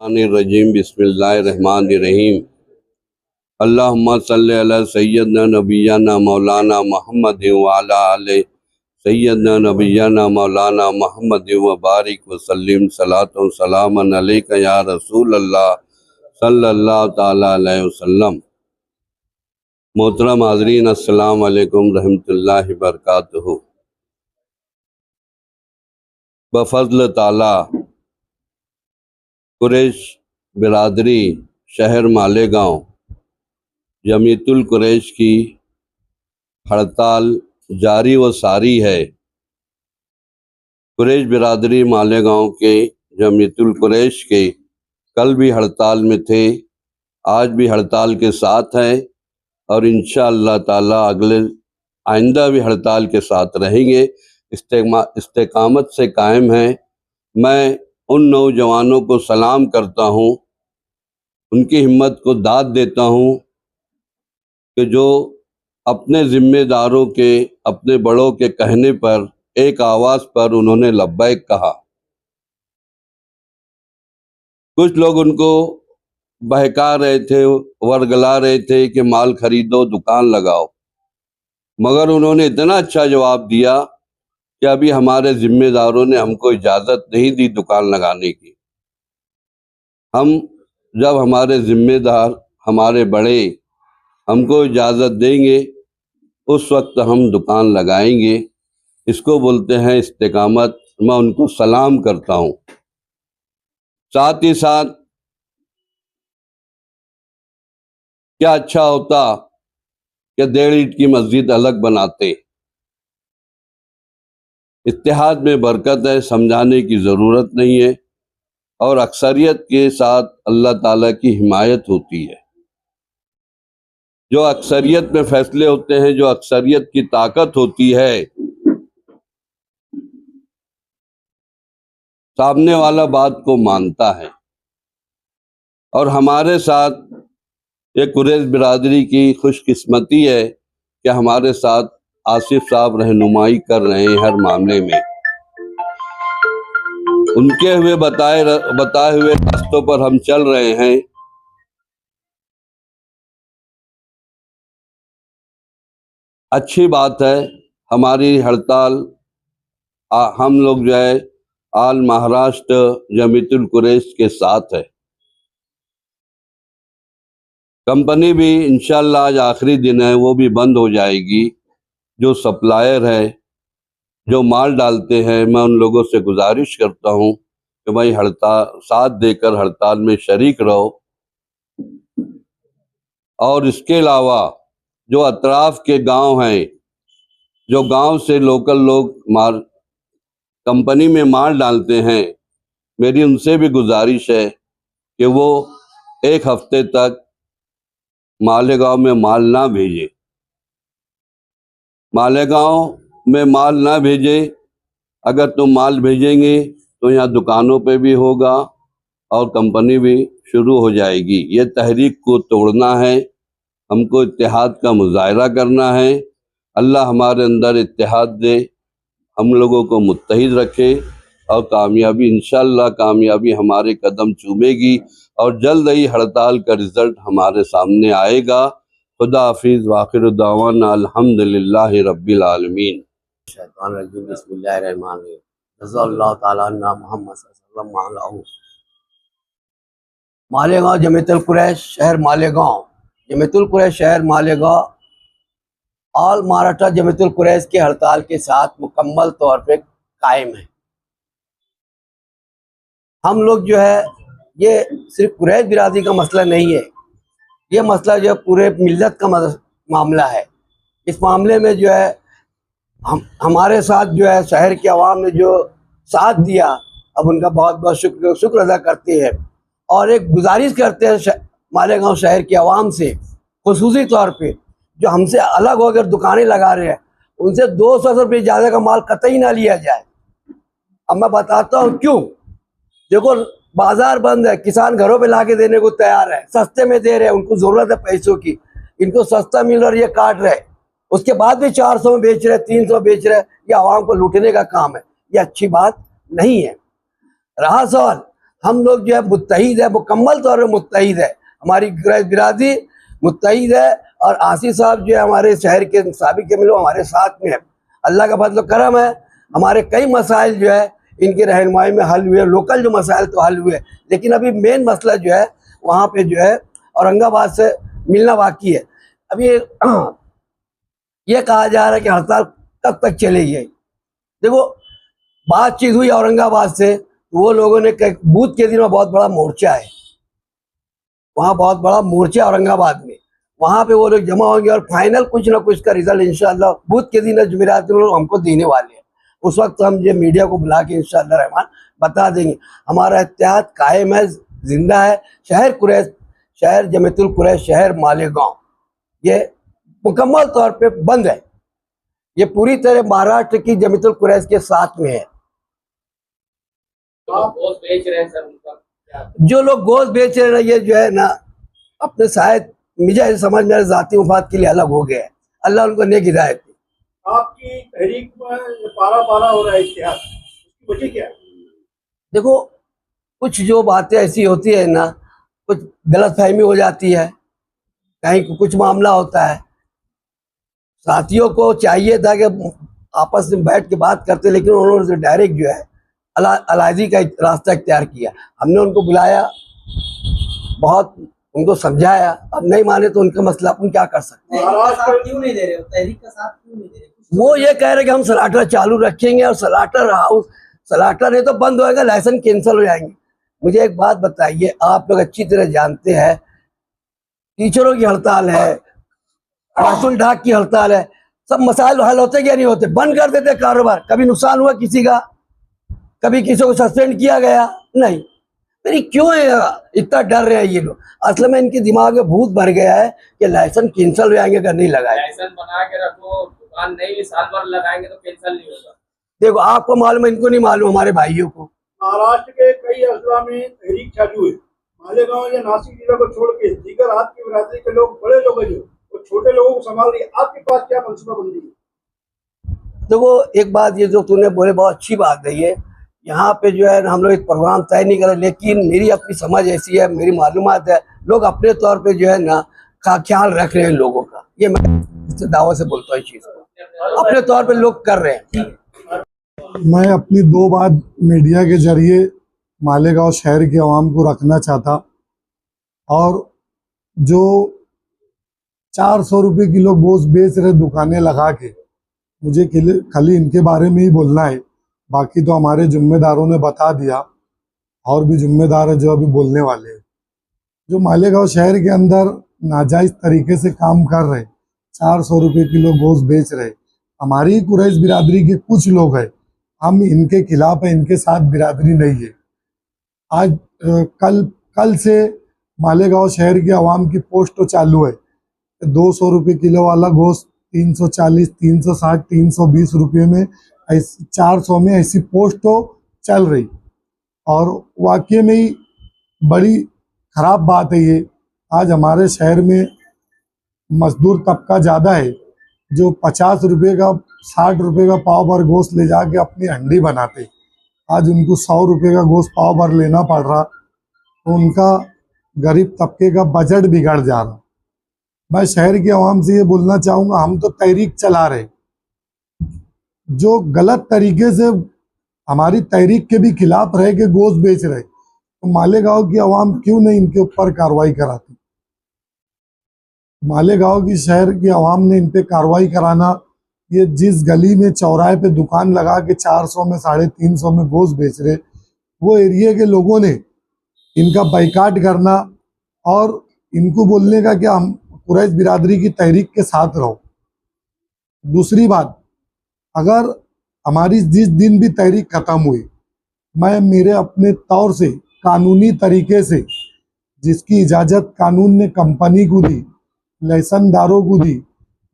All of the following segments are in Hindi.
रजीम बिस्मिल्लाहिर्रहमानिर्रहीम अल्लाहुम्मा सल्ली अला सय्यदना नबिय्यना मौलाना मुहम्मद व अला आले सय्यदना नबिय्यना मौलाना मुहम्मद व बारिक व सल्लिम सलातो सलामन अलैका या रसूल अल्लाह सल्लल्लाहु तआला अलैहि वसल्लम। मोहतरम हाज़रीन, अस्सलाम वालेकुम रहमतुल्लाहि व बरकातुहू। बफज़्ल ताला कुरैश बिरादरी शहर मालेगांव जमीयतुल कुरैश की हड़ताल जारी व सारी है। कुरैश बिरादरी मालेगांव के जमीयतुल कुरैश के कल भी हड़ताल में थे, आज भी हड़ताल के साथ हैं और इंशाअल्लाह ताला आइंदा भी हड़ताल के साथ रहेंगे। इस्तेकामत से कायम हैं। मैं उन नौजवानों को सलाम करता हूँ, उनकी हिम्मत को दाद देता हूँ कि जो अपने ज़िम्मेदारों के, अपने बड़ों के कहने पर एक आवाज़ पर उन्होंने लब्बैक कहा। कुछ लोग उनको बहका रहे थे, वर्गला रहे थे कि माल खरीदो, दुकान लगाओ, मगर उन्होंने इतना अच्छा जवाब दिया कि अभी हमारे ज़िम्मेदारों ने हमको इजाज़त नहीं दी दुकान लगाने की। जब हमारे ज़िम्मेदार, हमारे बड़े हमको इजाज़त देंगे उस वक्त हम दुकान लगाएंगे। इसको बोलते हैं इस्तेकामत। मैं उनको सलाम करता हूँ। साथ ही साथ क्या अच्छा होता कि 1.5 ईंट की मस्जिद अलग बनाते। इत्तेहाद में बरकत है, समझाने की ज़रूरत नहीं है और अक्सरियत के साथ अल्लाह ताला की हिमायत होती है। जो अक्सरियत में फैसले होते हैं, जो अक्सरियत की ताकत होती है, सामने वाला बात को मानता है। और हमारे साथ ये कुरैश बिरादरी की खुशकिस्मती है कि हमारे साथ आसिफ साहब रहनुमाई कर रहे हैं हर मामले में। उनके बताए हुए रास्तों पर हम चल रहे हैं। अच्छी बात है। हमारी हड़ताल हम लोग जो है आल महाराष्ट्र जमीयतुल कुरैश के साथ है। कंपनी भी इंशाल्लाह आज आखिरी दिन है, वो भी बंद हो जाएगी। जो सप्लायर है, जो माल डालते हैं, मैं उन लोगों से गुजारिश करता हूँ कि भाई हड़ताल साथ देकर हड़ताल में शरीक रहो। और इसके अलावा जो अतराफ़ के गांव हैं, जो गांव से लोकल लोग कंपनी में माल डालते हैं, मेरी उनसे भी गुजारिश है कि वो 1 हफ्ते तक मालेगांव में माल ना भेजे। मालेगांव में माल ना भेजे। अगर तुम माल भेजेंगे तो यहाँ दुकानों पे भी होगा और कंपनी भी शुरू हो जाएगी। ये तहरीक को तोड़ना है, हमको इत्तेहाद का मुजाहरा करना है। अल्लाह हमारे अंदर इत्तेहाद दे, हम लोगों को मुत्तहिद रखे और कामयाबी, इंशाअल्लाह कामयाबी हमारे कदम चूमेगी और जल्द ही हड़ताल का रिज़ल्ट हमारे सामने आएगा। खुदा हाफिज़। वाखिर दावाना अल्हम्दुलिल्लाहि रब्बिल आलमीन। मालेगांव जमीयतुल कुरैश शहर मालेगांव, जमीयतुल कुरैश शहर मालेगांव ऑल महाराष्ट्र जमीयतुल कुरैश की हड़ताल के साथ मुकम्मल तौर पे कायम है। हम लोग जो है, ये सिर्फ कुरैश बिरादरी का मसला नहीं है, ये मसला जो है पूरे मिल्लत का मामला है। इस मामले में जो है हमारे साथ जो है शहर की आवाम ने जो साथ दिया, अब उनका बहुत बहुत शुक्र अदा करते हैं और एक गुजारिश करते हैं मालेगांव शहर की आवाम से, खुसूसी तौर पे जो हमसे अलग होकर दुकानें लगा रहे हैं, उनसे 200 रुपये ज़्यादा का माल कतई ना लिया जाए। अब मैं बताता हूँ क्यों। देखो, बाजार बंद है, किसान घरों पे लाके देने को तैयार है, सस्ते में दे रहे हैं, उनको ज़रूरत है पैसों की, इनको सस्ता मिल रहा है, ये काट रहे, उसके बाद भी 400 में बेच रहे, 300 बेच रहे। ये आवाम को लूटने का काम है, ये अच्छी बात नहीं है। रहा सवाल हम लोग जो है मुत्तहिद है, मुकम्मल तौर पर मुत्तहिद है। हमारी कुरैश बिरादरी मुत्तहिद है और आसिफ साहब जो है हमारे शहर के साबिक एमएलए हमारे साथ में है। अल्लाह का फजल करम है, हमारे कई मसाइल जो है इनकी रहनुमाई में हल हुए। लोकल जो मसाइल तो हल हुए, लेकिन अभी मेन मसला जो है वहाँ पे जो है औरंगाबाद से मिलना बाकी है। अभी ये कहा जा रहा है कि हड़ताल कब तक चलेगी। देखो, बातचीत हुई औरंगाबाद से, तो वो लोगों ने बूथ के दिन में बहुत बड़ा मोर्चा है, वहाँ बहुत बड़ा मोर्चा औरंगाबाद में, वहाँ पे वो लोग जमा होंगे और फाइनल कुछ ना कुछ का रिजल्ट इंशाअल्लाह बूथ के दिन जुमेरात में लोग हमको देने वाले हैं। उस वक्त हम ये मीडिया को बुला के इंशाअल्लाह रहमान बता देंगे। हमारा इत्तेहाद कायम है, जिंदा है। शहर कुरैश, शहर जमीयतुल कुरैश, शहर मालेगांव ये मुकम्मल तौर पे बंद है। ये पूरी तरह महाराष्ट्र की जमीयतुल कुरैश के साथ में है। तो गोश्त बेच रहे हैं सर, उनका क्या? जो लोग गोश्त बेच रहे हैं ये जो है ना अपने शायद मुझे समझ में ज़ाती मुफाद के लिए अलग हो गया है। अल्लाह उनको नेक हिदायत दे। आपकी तहरीक में पारा पारा हो रहा है इतिहास, उसकी वजह क्या है? देखो, कुछ जो बातें ऐसी होती है ना, कुछ गलतफहमी हो जाती है, कहीं कुछ मामला होता है। साथियों को चाहिए था कि आपस में बैठ के बात करते, लेकिन उन्होंने डायरेक्ट जो है अलहदी का रास्ता इख्तियार किया। हमने उनको बुलाया, बहुत उनको समझाया, अब नहीं माने तो उनका मसला अपन क्या कर सकते हैं। तहरीक का साथ क्यों नहीं दे रहे हो? तहरीक का साथ क्यों नहीं दे रहे? वो ये कह रहे कि हम सलाटर चालू रखेंगे और सलाटर हाउस, सलाटर नहीं तो बंद होएगा, लाइसेंस कैंसिल हो जाएंगे। मुझे एक बात बताइए, आप लोग अच्छी तरह जानते हैं टीचरों की हड़ताल है, महसूल डाक की हड़ताल है, सब मसाइल हल होते क्या नहीं होते? बंद कर देते कारोबार। कभी नुकसान हुआ किसी का? कभी किसी को सस्पेंड किया गया? नहीं। फिर क्यों इतना डर रहे हैं ये लोग? असल में इनके दिमाग में भूत भर गया है कि लाइसेंस कैंसिल हो जाएंगे अगर नहीं लगाए। लाइसेंस बना के रखो, दुकान नहीं भी साल भर लगाएंगे तो कैंसिल नहीं होगा। देखो, आपको मालूम है, इनको नहीं मालूम, हमारे भाइयों को। महाराष्ट्र के कई अजला में तहरीक चालू है। मालेगांव या नासिक जिला को छोड़ के दीगर आपकी बिरादरी के लोग, बड़े लोग हैं जो वो छोटे लोगों को संभाल रही है, आपके पास क्या मंसूबाबंदी है? देखो, एक बात ये जो तूने बोले बहुत अच्छी बात है। ये यहाँ पे जो है हम लोग एक प्रोग्राम तय नहीं करें, लेकिन मेरी अपनी समझ ऐसी है, मेरी मालूमात है, लोग अपने तौर पे जो है ना ख्याल रख रहे हैं लोगों का। ये मैं दावा से बोलता हूँ, इस चीज़ को अपने तौर पे लोग कर रहे हैं। मैं अपनी दो बात मीडिया के जरिए मालेगांव शहर के अवाम को रखना चाहता, और जो 400 रुपये किलो गोश्त बेच रहे दुकानें लगा के, मुझे खाली इनके बारे में ही बोलना है। बाकी तो हमारे जिम्मेदारों ने बता दिया, और भी जिम्मेदार है जो अभी बोलने वाले हैं। जो मालेगांव शहर के अंदर नाजायज़ तरीके से काम कर रहे, 400 रुपये किलो गोश्त बेच रहे, हमारी कुरैश बिरादरी के कुछ लोग हैं, हम इनके खिलाफ हैं, इनके साथ बिरादरी नहीं है। आज कल से मालेगांव शहर के अवाम की पोस्ट चालू है। 200 रुपये किलो वाला गोश्त 340, 360, 320 रुपये में, 400 में ऐसी पोस्ट चल रही। और वाकई में ही बड़ी ख़राब बात है ये। आज हमारे शहर में मजदूर तबका ज़्यादा है, जो 50 रुपये का, 60 रुपये का पाव भर गोश्त ले जाके अपनी हंडी बनाते, आज उनको 100 रुपये का गोश्त पाव भर लेना पड़ रहा, तो उनका गरीब तबके का बजट बिगड़ जा रहा। मैं शहर के अवाम से ये बोलना चाहूँगा, हम तो तहरीक चला रहे, जो गलत तरीके से हमारी तहरीक के भी खिलाफ रह के गोश्त बेच रहे, तो मालेगांव की अवाम क्यों नहीं इनके ऊपर कार्रवाई कराती? मालेगांव की शहर की अवाम ने इन पे कार्रवाई कराना। ये जिस गली में चौराहे पे दुकान लगा के 400 में, 350 में गोश्त बेच रहे, वो एरिया के लोगों ने इनका बाइकाट करना और इनको बोलने का कि हम कुरैश बिरादरी की तहरीक के साथ रहो। दूसरी बात, अगर हमारी जिस दिन भी तहरीक ख़त्म हुई, मैं मेरे अपने तौर से कानूनी तरीके से, जिसकी इजाज़त कानून ने कंपनी को दी, लाइसेंसदारों को दी,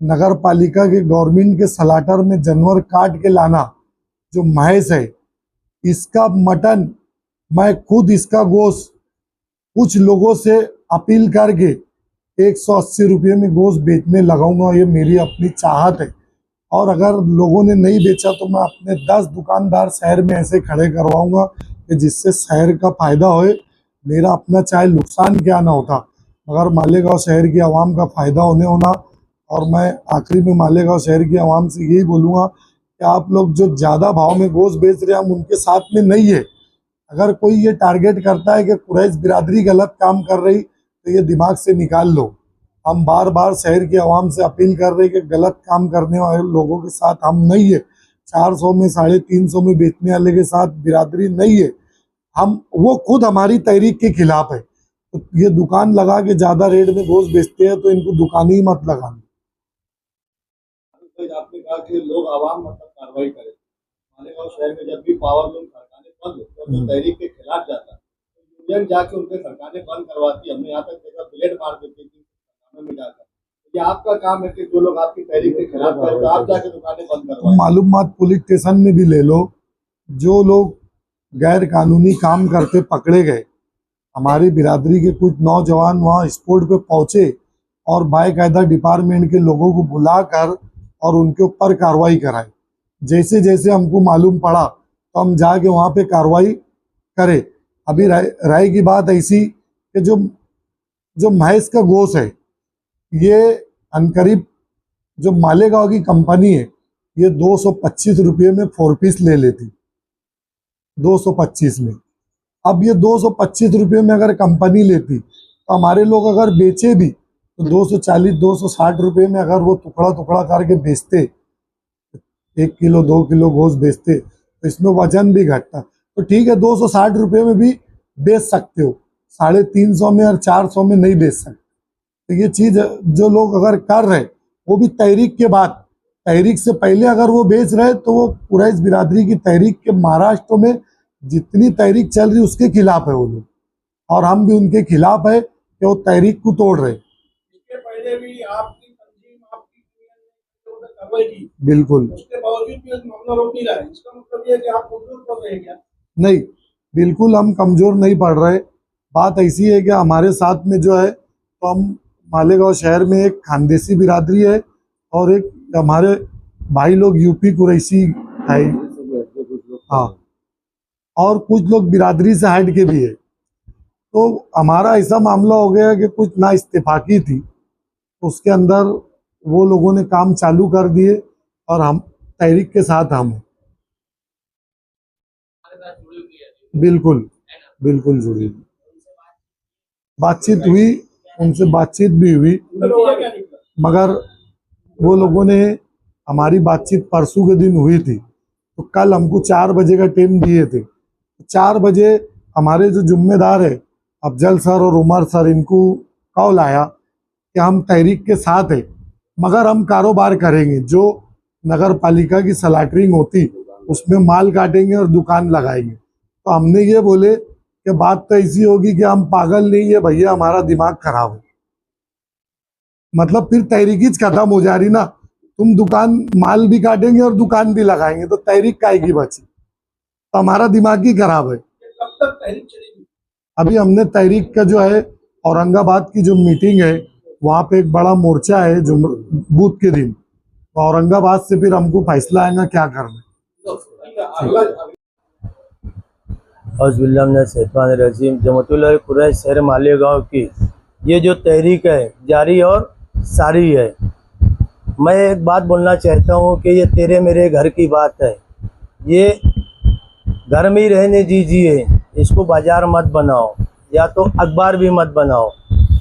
नगर पालिका के गवर्नमेंट के सलाटर में जानवर काट के लाना जो महज है, इसका मटन मैं खुद, इसका गोश्त कुछ लोगों से अपील करके 180 रुपये में गोश्त बेचने लगाऊंगा। ये मेरी अपनी चाहत है, और अगर लोगों ने नहीं बेचा तो मैं अपने 10 दुकानदार शहर में ऐसे खड़े करवाऊंगा कि जिससे शहर का फायदा होए, मेरा अपना चाहे नुकसान क्या ना होता, मगर मालेगांव शहर की आवाम का फायदा होना। और मैं आखिरी में मालेगांव शहर की आवाम से यही बोलूँगा कि आप लोग जो ज़्यादा भाव में गोश्त बेच रहे हैं, हम उनके साथ में नहीं है। अगर कोई ये टारगेट करता है कि कुरैश बिरादरी गलत काम कर रही, तो ये दिमाग से निकाल लो। हम बार बार शहर की आवाम से अपील कर रहे हैं कि गलत काम करने वाले लोगों के साथ हम नहीं है। 400 में 350 में बेचने वाले के साथ बिरादरी नहीं है। हम वो खुद हमारी तहरीक के खिलाफ है। तो ये दुकान लगा के ज़्यादा रेट में गोश्त बेचते हैं, तो इनको दुकान ही मत लगाना। आपने कहा कि लोग आवाम मतलब कार्रवाई करें। मालेगांव शहर में जब भी पावर लूम सरकारें बंद होती है, तहरीक के खिलाफ जाता है, तो यूनियन जाके उनके सरकारें बंद करवाती। हमने यहाँ तक देखा ब्लेड मार देती थी में जाकर। ये आपका काम है कि जो लोग आपकी तहरीक के खिलाफ हैं, तो आप जाके दुकानें बंद करवाएं। मालूमात पुलिस स्टेशन में भी ले लो, जो लोग गैर कानूनी काम करते पकड़े गए, हमारी बिरादरी के कुछ नौजवान वहाँ स्पॉट पे पहुंचे और बाकायदा डिपार्टमेंट के लोगों को बुलाकर और उनके ऊपर कार्रवाई कराई। जैसे जैसे हमको मालूम पड़ा तो हम जाके वहाँ पे कार्रवाई करें। अभी राय की बात ऐसी कि जो भैंस का गोश्त है, ये अनकरीब जो मालेगांव की कंपनी है, ये 225 रुपये में 4 पीस ले लेती, 225 में। अब ये 225 रुपये में अगर कंपनी लेती, तो हमारे लोग अगर बेचे भी तो 240-260 रुपये में अगर वो टुकड़ा टुकड़ा करके बेचते, 1 किलो 2 किलो गोश्त बेचते, तो इसमें वजन भी घटता। तो ठीक है, 260 रुपये में भी बेच सकते हो, 350 में और 400 में नहीं बेच सकते। तो ये चीज़ जो लोग अगर कर रहे, वो भी तहरीक के बाद, तहरीक से पहले अगर वो बेच रहे, तो वो कुरैश बिरादरी की तहरीक के महाराष्ट्र में जितनी तहरीक चल रही उसके खिलाफ है वो लोग, और हम भी उनके खिलाफ है कि वो तहरीक को तोड़ रहे। इसके पहले भी आपकी तंजीम, आपकी कार्रवाई की, बिल्कुल, उसके बावजूद भी मामला रोक नहीं रहा है। इसका मतलब ये है कि आप कमजोर पड़ रहे हैं क्या? नहीं, बिल्कुल हम कमजोर नहीं पड़ रहे। बात ऐसी है कि हमारे साथ में जो है, तो हम मालेगांव शहर में एक खानदेशी बिरादरी है और एक हमारे भाई लोग यूपी कुरैशी है, हाँ, और कुछ लोग बिरादरी से हट के भी है। तो हमारा ऐसा मामला हो गया कि कुछ ना इत्तेफाकी थी, उसके अंदर वो लोगों ने काम चालू कर दिए और हम तहरीक के साथ हम बिल्कुल बिल्कुल जुड़ी, बातचीत हुई, उनसे बातचीत भी हुई, मगर वो लोगों ने, हमारी बातचीत परसों के दिन हुई थी, तो कल हमको 4 बजे का टाइम दिए थे। 4 बजे हमारे जो जिम्मेदार है अफजल सर और उमर सर, इनको कॉल आया कि हम तहरीक के साथ है, मगर हम कारोबार करेंगे, जो नगर पालिका की सलाटरिंग होती उसमें माल काटेंगे और दुकान लगाएंगे। तो हमने ये बोले कि बात तो ऐसी होगी कि हम पागल नहीं है भैया, हमारा दिमाग खराब है। मतलब फिर तहरीक ही खत्म हो जा रही ना, तुम दुकान माल भी काटेंगे और दुकान भी लगाएंगे, तो तहरीक काहे की बची? तो हमारा दिमाग ही खराब है। कब तक तहरीक चलेगी? अभी हमने तहरीक का जो है औरंगाबाद की जो मीटिंग है, वहाँ पे एक बड़ा मोर्चा है जो बूथ के दिन, तो औरंगाबाद से फिर हमको फैसला आएगा क्या करना। औज़ुबिल्लाहिमिनश्शैतानिर्रजीम। जमातुल कुरैश शहर मालेगांव की ये जो तहरीक है जारी और सारी है। मैं एक बात बोलना चाहता हूँ कि ये तेरे मेरे घर की बात है, ये घर में ही रहने दीजिए, इसको बाजार मत बनाओ, या तो अखबार भी मत बनाओ।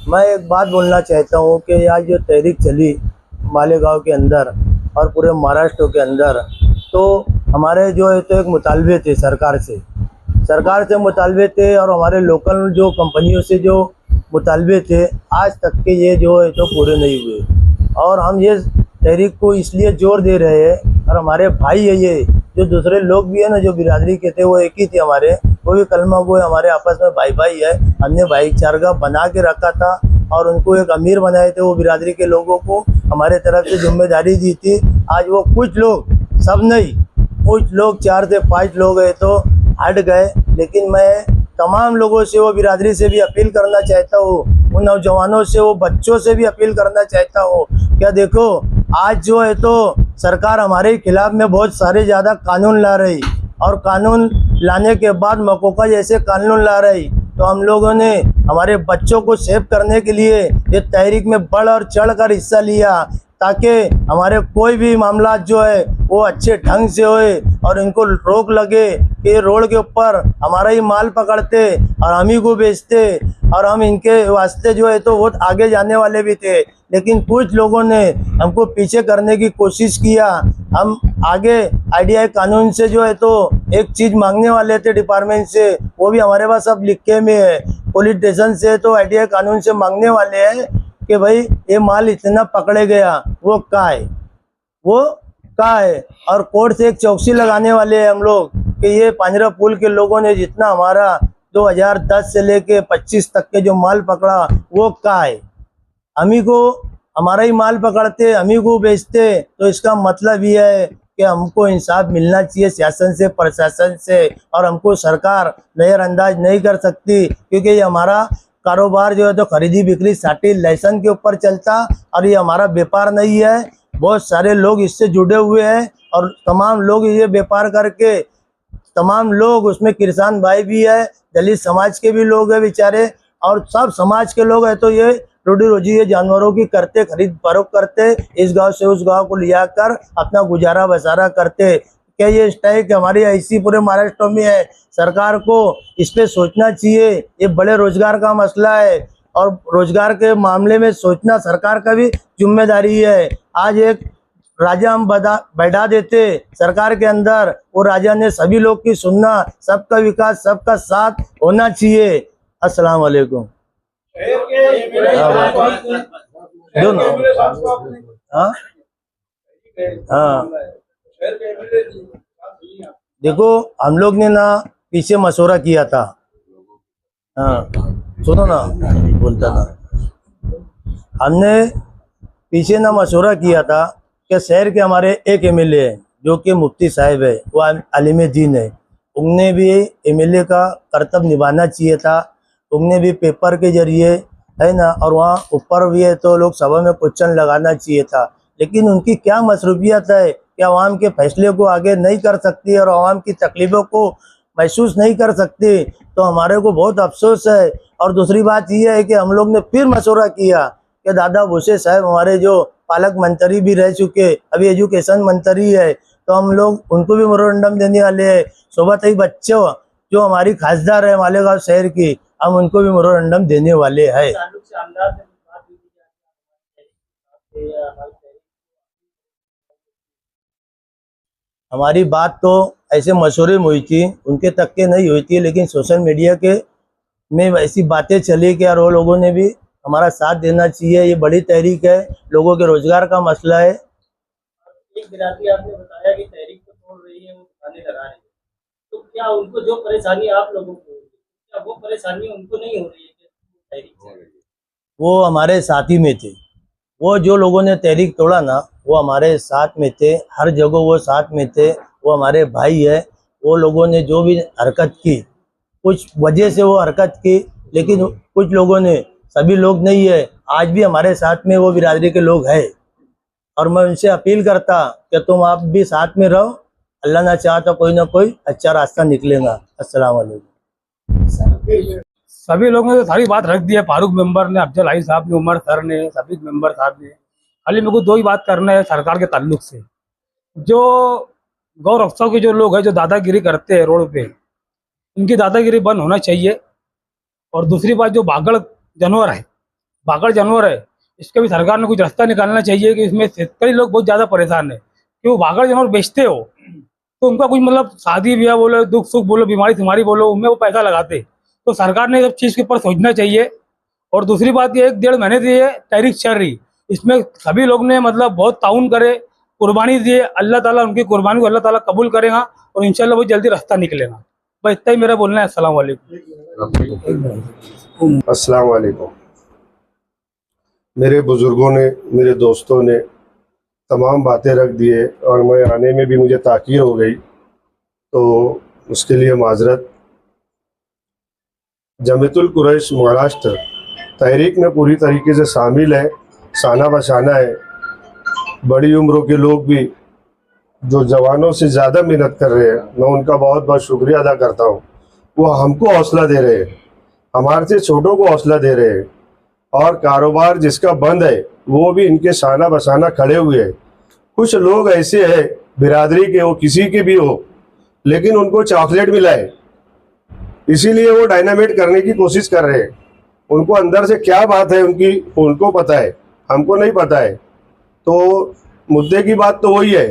मैं एक बात बोलना चाहता हूँ कि आज जो तहरीक चली मालेगांव के अंदर और पूरे महाराष्ट्र के अंदर, तो हमारे जो है तो एक मुतालबे थे सरकार से मुतालबे थे, और हमारे लोकल जो कंपनियों से जो मुतालबे थे, आज तक के ये जो है तो पूरे नहीं हुए। और हम ये तहरीक को इसलिए जोर दे रहे हैं, और हमारे भाई है ये, जो दूसरे लोग भी है ना जो बिरादरी के थे, वो एक ही थे हमारे, वो भी कलमा गो हमारे आपस में भाई है। हमने भाईचारा बना के रखा था और उनको एक अमीर बनाए थे, वो बिरादरी के लोगों को हमारे तरफ से जिम्मेदारी दी थी। आज वो कुछ लोग, सब नहीं, कुछ लोग 4 से 5 लोग है तो हट गए। लेकिन मैं तमाम लोगों से, वो बिरादरी से भी अपील करना चाहता हूँ, उन नौजवानों से, वो बच्चों से भी अपील करना चाहता हूँ, क्या देखो आज जो है तो सरकार हमारे खिलाफ में बहुत सारे ज़्यादा कानून ला रही, और कानून लाने के बाद मकोका जैसे कानून ला रही, तो हम लोगों ने हमारे बच्चों को सेव करने के लिए ये तहरीक में बढ़ और चढ़ कर हिस्सा लिया, ताकि हमारे कोई भी मामला जो है वो अच्छे ढंग से होए और इनको रोक लगे कि रोड के ऊपर हमारा ही माल पकड़ते और हम ही को बेचते, और हम इनके वास्ते जो है तो बहुत आगे जाने वाले भी थे, लेकिन कुछ लोगों ने हमको पीछे करने की कोशिश किया। हम आगे IDI कानून से जो है तो एक चीज़ मांगने वाले थे डिपार्टमेंट से, वो भी हमारे पास अब लिखे में है, पुलिस स्टेशन से तो IDI कानून से मांगने वाले हैं कि भाई ये माल इतना पकड़े गया वो कहाँ है, वो कहाँ है, और कोर्ट से एक चौकसी लगाने वाले हैं हम लोग कि ये पांजरा पुल के लोगों ने जितना हमारा 2010 से लेके 25 तक के जो माल पकड़ा वो कहाँ है। हम ही को हमारा ही माल पकड़ते, हम ही को बेचते, तो इसका मतलब ये है कि हमको इंसाफ मिलना चाहिए शासन से, प्रशासन से, और हमको सरकार नज़रअंदाज नहीं कर सकती, क्योंकि ये हमारा कारोबार जो है तो खरीदी बिक्री साटी लाइसेंस के ऊपर चलता, और ये हमारा व्यापार नहीं है। बहुत सारे लोग इससे जुड़े हुए हैं और तमाम लोग ये व्यापार करके, तमाम लोग उसमें किसान भाई भी है, दलित समाज के भी लोग हैं बेचारे, और सब समाज के लोग हैं, तो ये रोजी रोजी ये जानवरों की करते, खरीद फरोख्त करते, इस गांव से उस गांव को लिया कर अपना गुजारा बसारा करते। क्या ये स्ट्राइक हमारी ऐसी पूरे महाराष्ट्र में है? सरकार को इस पे सोचना चाहिए, ये बड़े रोजगार का मसला है और रोजगार के मामले में सोचना सरकार का भी जिम्मेदारी है। आज एक राजा हम बैठा देते सरकार के अंदर, वो राजा ने सभी लोग की सुनना, सबका विकास, सबका साथ होना चाहिए। अस्सलाम वालेकुम। हाँ हाँ, देखो हम लोग ने ना पीछे मशवरा किया था, हाँ सुनो ना, बोलता था, हमने पीछे ना मशवरा किया था कि शहर के हमारे एक MLA है जो कि मुफ्ती साहब है, वो आलिम दीन है, उनने भी MLA का कर्तव्य निभाना चाहिए था, उनने भी पेपर के जरिए है ना, और वहाँ ऊपर भी है तो लोग सभा में क्वेश्चन लगाना चाहिए था, लेकिन उनकी क्या मसरूफियत है कि आवाम के फैसले को आगे नहीं कर सकती और आवाम की तकलीफ़ों को महसूस नहीं कर सकती, तो हमारे को बहुत अफसोस है। और दूसरी बात यह है कि हम लोग ने फिर मशवरा किया कि दादा भूसे साहब हमारे जो पालक मंत्री भी रह चुके, अभी एजुकेशन मंत्री है, तो हम लोग उनको भी मेमोरेंडम देने वाले हैं। सोबत ही बच्चों जो हमारी खासदार है मालेगांव शहर की, हम उनको भी मेमोरेंडम देने वाले हैं। हमारी बात तो ऐसे मशवरे में हुई थी, उनके तक के नहीं हुई थी, लेकिन सोशल मीडिया के में ऐसी बातें चली कि यार वो लोगों ने भी हमारा साथ देना चाहिए। ये बड़ी तहरीक है, लोगों के रोजगार का मसला है। एक बिरादरी आपने बताया कि तहरीक को तोड़ रही है, वो थाने लगा रही है, तो क्या उनको जो परेशानी आप लोगों को हो रही है, क्या वो परेशानी उनको नहीं हो रही है कि तहरीक चल रही है? वो हमारे साथी में थे, वो जो लोगों ने तहरीक तोड़ा ना वो हमारे साथ में थे, हर जगह वो साथ में थे, वो हमारे भाई है। वो लोगों ने जो भी हरकत की, कुछ वजह से वो हरकत की, लेकिन कुछ लोगों ने, सभी लोग नहीं है, आज भी हमारे साथ में वो बिरादरी के लोग हैं, और मैं उनसे अपील करता कि तुम आप भी साथ में रहो, अल्लाह ना चाहता कोई ना कोई अच्छा रास्ता निकलेगा। अस्सलाम वालेकुम। सभी लोगों ने तो सारी बात रख दी है, फारूक मेंबर ने, अफजल आई साहब ने, उमर सर ने, सभी मेंबर साहब ने। खाली मेरे को दो ही बात करना है सरकार के ताल्लुक से। जो गौ रक्षा के जो लोग हैं जो दादागिरी करते हैं रोड पे, इनकी दादागिरी बंद होना चाहिए। और दूसरी बात, जो भागड़ जानवर है, इसका भी सरकार ने कुछ रास्ता निकालना चाहिए कि इसमें कई लोग बहुत ज़्यादा परेशान है कि वो भागड़ जानवर बेचते हो तो उनका कुछ मतलब शादी ब्याह बोलो, दुख सुख बोलो, बीमारी बोलो, उनमें वो पैसा लगाते, तो सरकार ने सब चीज़ के ऊपर सोचना चाहिए। और दूसरी बात ये 1-1.5 महीने से ये तहरीक चल रही, इसमें सभी लोग ने मतलब बहुत ताउन करे, कुर्बानी दिए, अल्लाह ताला उनकी कुर्बानी को अल्लाह ताला कबूल करेगा और इंशाल्लाह बहुत जल्दी रास्ता निकलेगा। बस इतना ही मेरा बोलना है। अस्सलाम वालेकुम। अस्सलाम वालेकुम। मेरे बुज़ुर्गों ने, मेरे दोस्तों ने तमाम बातें रख दिए और मैं आने में भी मुझे ताक़ीर हो गई, तो उसके लिए माजरत। जमीयतुल कुरैश महाराष्ट्र तहरीक में पूरी तरीके से शामिल है, शाना बशाना है। बड़ी उम्रों के लोग भी जो जवानों से ज़्यादा मेहनत कर रहे हैं, मैं उनका बहुत बहुत शुक्रिया अदा करता हूँ। वो हमको हौसला दे रहे हैं, हमारे से छोटों को हौसला दे रहे हैं, और कारोबार जिसका बंद है वो भी इनके शाना बसाना खड़े हुए हैं। कुछ लोग ऐसे हैं बिरादरी के हो, किसी के भी हो, लेकिन उनको चॉकलेट मिला है, इसीलिए वो डायनामाइट करने की कोशिश कर रहे हैं। उनको अंदर से क्या बात है उनकी, उनको पता है, हमको नहीं पता है। तो मुद्दे की बात तो वही है।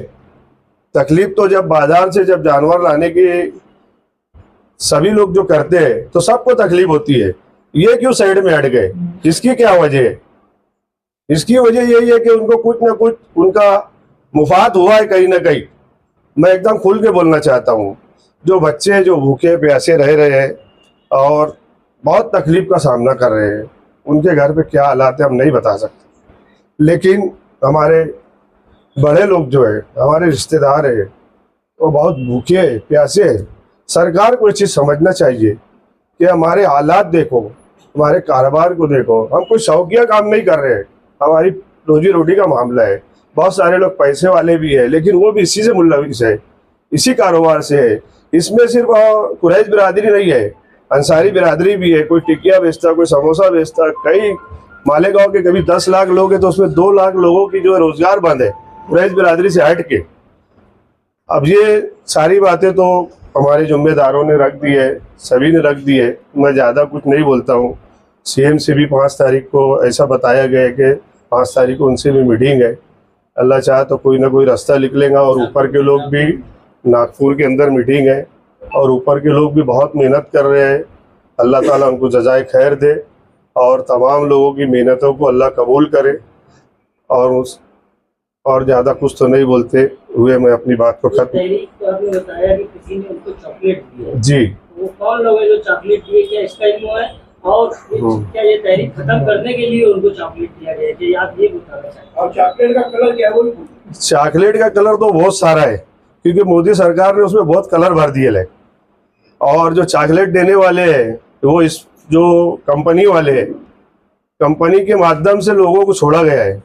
तकलीफ तो जब बाजार से जब जानवर लाने की सभी लोग जो करते हैं तो सबको तकलीफ होती है। ये क्यों साइड में हट गए, इसकी क्या वजह है? इसकी वजह यही है कि उनको कुछ ना कुछ उनका मुफाद हुआ है कहीं ना कहीं। मैं एकदम खुल के बोलना चाहता हूँ, जो बच्चे जो भूखे प्यासे रह रहे हैं और बहुत तकलीफ का सामना कर रहे हैं, उनके घर पे क्या हालात है हम नहीं बता सकते। लेकिन हमारे बड़े लोग जो है, हमारे रिश्तेदार है, वो बहुत भूखे प्यासे हैं। सरकार को ये चीज़ समझना चाहिए कि हमारे हालात देखो, हमारे कारोबार को देखो। हम कोई शौकिया काम नहीं कर रहे हैं, हमारी रोजी रोटी का मामला है। बहुत सारे लोग पैसे वाले भी है, लेकिन वो भी इसी से मुल्लविस है, इसी कारोबार से है। इसमें सिर्फ कुरैश बिरादरी नहीं है, अंसारी बिरादरी भी है। कोई टिकिया बेचता, कोई समोसा बेचता। कई मालेगांव के कभी 10 लाख लोग हैं तो उसमें 2 लाख लोगों की जो है रोजगार बंद है कुरैश बिरादरी से हट के। अब ये सारी बातें तो हमारे जिम्मेदारों ने रख दी है, सभी ने रख दी है। मैं ज़्यादा कुछ नहीं बोलता हूँ। सीएम से भी 5 तारीख को ऐसा बताया गया है कि 5 तारीख को उनसे भी मीटिंग है। अल्लाह चाहे तो कोई ना कोई रास्ता निकलेगा। और ऊपर के लोग भी, नागपुर के अंदर मीटिंग है और ऊपर के लोग भी बहुत मेहनत कर रहे हैं। अल्लाह ताला उनको जज़ाए खैर दे और तमाम लोगों की मेहनतों को अल्लाह कबूल करे। और ज़्यादा कुछ तो नहीं बोलते हुए मैं अपनी बात को खत्म। तहरीक को आपने बताया कि किसी ने उनको चॉकलेट दी है, जी, वो कौन लोग हैं जो चॉकलेट दिए, क्या इसका इल्म है? और क्या ये तहरीक खत्म करने के लिए उनको चॉकलेट दिया गया है कि आप ये बताना चाहते हैं? और चॉकलेट का कलर क्या है वो? चॉकलेट का कलर तो बहुत सारा है, क्योंकि मोदी सरकार ने उसमें बहुत कलर भर दिए है। और जो चॉकलेट देने वाले हैं वो इस जो कंपनी वाले हैं, कंपनी के माध्यम से लोगों को छोड़ा गया है।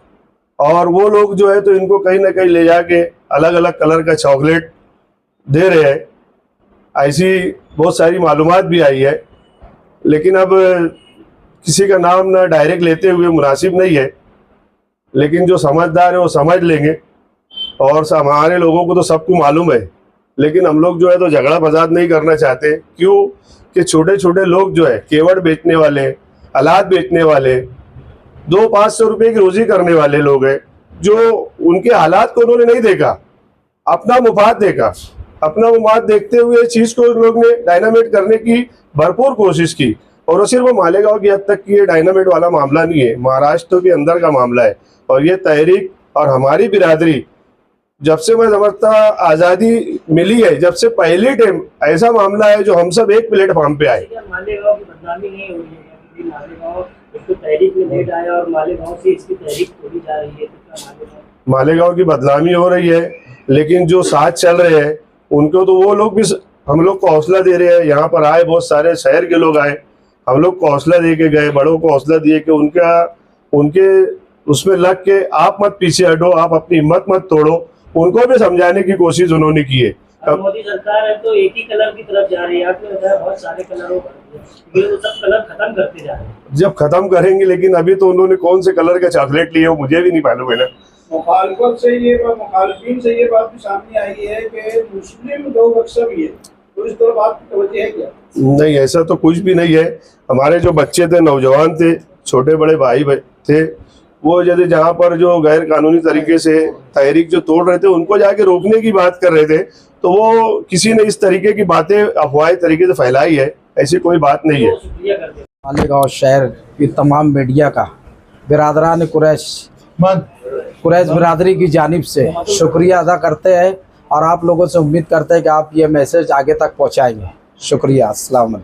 और वो लोग जो है तो इनको कहीं ना कहीं ले जाके अलग अलग कलर का चॉकलेट दे रहे हैं। ऐसी बहुत सारी मालूमात भी आई है, लेकिन अब किसी का नाम ना डायरेक्ट लेते हुए मुनासिब नहीं है। लेकिन जो समझदार है वो समझ लेंगे। और हमारे लोगों को तो सबको मालूम है, लेकिन हम लोग जो है तो झगड़ा फसाद नहीं करना चाहते। क्यों कि छोटे छोटे लोग जो है केवड़ बेचने वाले, अलाद बेचने वाले, 200-500 रुपए की रोजी करने वाले लोग हैं, जो उनके हालात को उन्होंने नहीं देखा, अपना मुफाद देखा। अपना मुफाद देखते हुए चीज को लोग ने डायनामाइट करने की भरपूर कोशिश की। और सिर्फ वो मालेगांव की हद तक की ये डायनामाइट वाला मामला नहीं है, महाराष्ट्र के अंदर का मामला है। और ये तहरीक और हमारी बिरादरी जब से मैं समझता आज़ादी मिली है, जब से पहले टाइम ऐसा मामला है जो हम सब एक प्लेटफॉर्म पे आए। क्या मालेगांव की बदनामी नहीं हो रही है? मालेगांव इसको तहरीक में लेट आया और मालेगांव से इसकी तहरीक तोड़ी जा रही है, तो क्या मालेगांव की बदनामी हो रही है? लेकिन जो साथ चल रहे हैं उनको तो वो लोग भी हम लोग को हौसला दे रहे हैं। यहाँ पर आए बहुत सारे शहर के लोग आए, हम लोग को हौसला दे के गए, बड़ों को हौसला दिए कि उनके उसमें लग के आप मत पीछे हटो, आप अपनी हिम्मत मत तोड़ो। उनको भी समझाने की कोशिश उन्होंने की है। अब मोदी सरकार है तो एक ही कलर की तरफ जा रही है। आपने बताया बहुत सारे कलरों पर, वो सब कलर खत्म करते जा रहे हैं। जब खत्म करेंगे, लेकिन अभी तो उन्होंने कौन से कलर का चॉकलेट लिए मुझे भी नहीं मालूम है ना। मुखालिफिन से ये बात भी सामने आई है कि मुस्लिम लोग अक्सर भी है, तो इस तरफ आपकी तवज्जो है क्या? नहीं, ऐसा तो कुछ भी नहीं है। हमारे जो बच्चे थे, नौजवान थे, छोटे बड़े भाई थे, वो जैसे जहाँ पर जो गैर कानूनी तरीके से तहरीक जो तोड़ रहे थे उनको जाके रोकने की बात कर रहे थे, तो वो किसी ने इस तरीके की बातें अफवाही तरीके से फैलाई है। ऐसी कोई बात नहीं है। मालेगांव शहर की तमाम मीडिया का बिरादरान कुरैश बिरादरी की जानिब से शुक्रिया अदा करते हैं और आप लोगों से उम्मीद करते हैं कि आप ये मैसेज आगे तक पहुँचाएंगे। शुक्रिया। अस्सलाम वालेकुम।